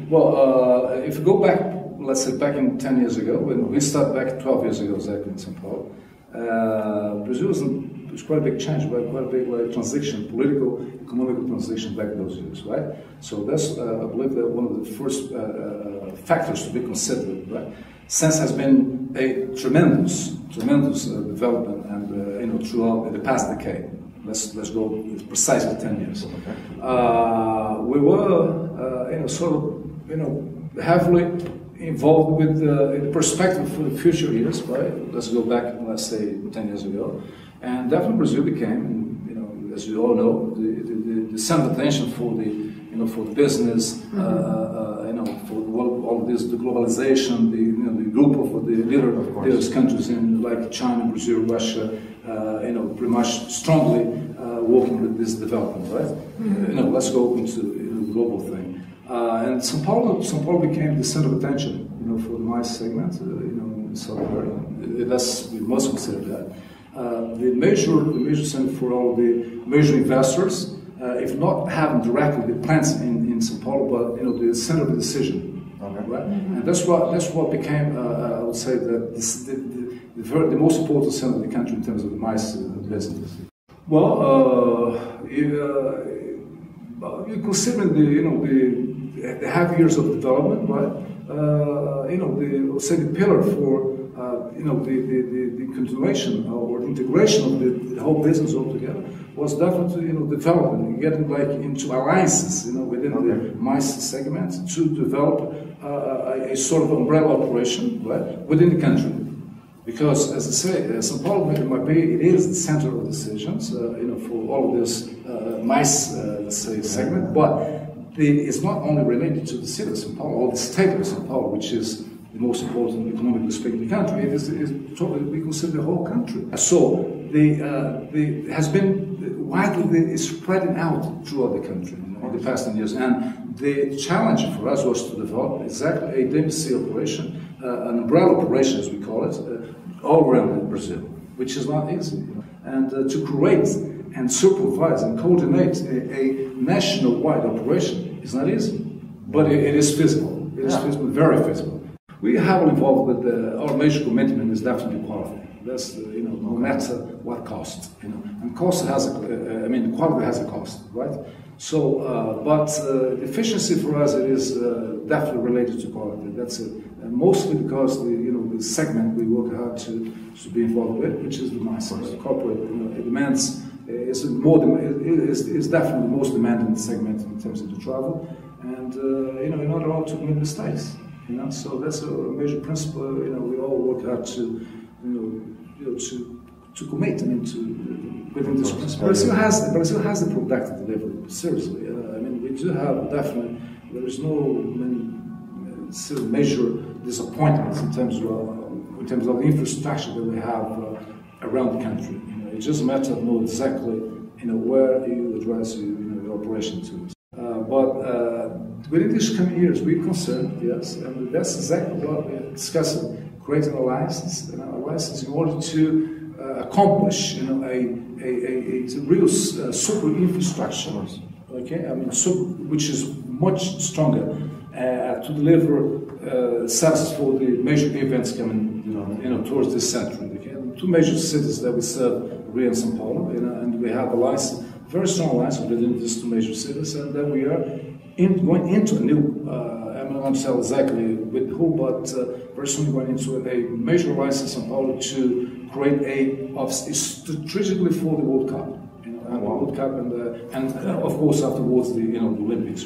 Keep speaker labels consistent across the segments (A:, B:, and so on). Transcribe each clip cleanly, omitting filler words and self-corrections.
A: Well, if you go back, let's say back in 10 years ago, when we started back 12 years ago exactly in São Paulo, Brazil was quite a big change, right? Quite a big transition, political, economic transition back in those years, right? So that's, I believe, that one of the first factors to be considered, right? Since has been a tremendous development, and throughout the past decade. Let's go with precisely 10 years. We were, sort of, heavily involved with the perspective for the future years, right? Let's go back, let's say, 10 years ago, and definitely Brazil became, as you all know, the center of attention for the, for the business, for all of this, the globalization, the group of the leaders countries in like China, Brazil, Russia, pretty much strongly working with this development, right? Let's go into the global thing. And São Paulo became the center of attention, for the MICE segment, in South America. That's, we must consider that. The major center for all the major investors, if not having directly the plants in São Paulo, but the center of the decision. Okay. Right? And that's what became, I would say, the most important center of the country in terms of the MICE business. Well, you considering the half years of development, right? The pillar for the continuation or integration of the whole business altogether was definitely development, getting into alliances within the MICE segment to develop a sort of umbrella operation, right, within the country. Because, as I say, São Paulo it is the center of decisions, for all of this MICE, let's say, segment, but it's not only related to the city of São Paulo or the state of São Paulo, which is the most important economically speaking in the country. It is totally, we consider the whole country. So it has been widely spreading out throughout the country in the past 10 years. And the challenge for us was to develop exactly a DMC operation, an umbrella operation as we call it, all around Brazil, which is not easy. And to create and supervise and coordinate a national-wide operation is not easy, but it is feasible. It is feasible, very feasible. We are heavily involved with our major commitment is definitely quality. That's no matter what cost, and cost has quality has a cost, right? So, but efficiency for us it is definitely related to quality. That's it, and mostly because the segment we work hard to be involved with, which is the MICE, corporate. It demands. Is definitely the most demanding segment in terms of the travel, and in order to commit mistakes, so that's a major principle. We all work hard to commit. Within this principle. Brazil has the productive delivery. Seriously, we do have definitely. There is no major disappointments in terms of the infrastructure that we have around the country. It's just a matter of knowing exactly, where you address your operation to. But within these coming years, we're concerned, yes, and that's exactly what we're discussing: creating alliances, alliances in order to accomplish, a real super infrastructure, okay? Which is much stronger to deliver services for the major events coming, towards this century. Okay? Two major cities that we serve, Rio and São Paulo, and we have alliance, very strong alliance within these two major cities, and then we are going into a new, I'm not sure exactly with who, but very soon going into a major alliance in São Paulo to create strategically for the World Cup, and the World Cup, and of course afterwards the Olympics.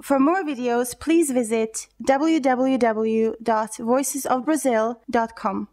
B: For more videos, please visit www.voicesofbrazil.com.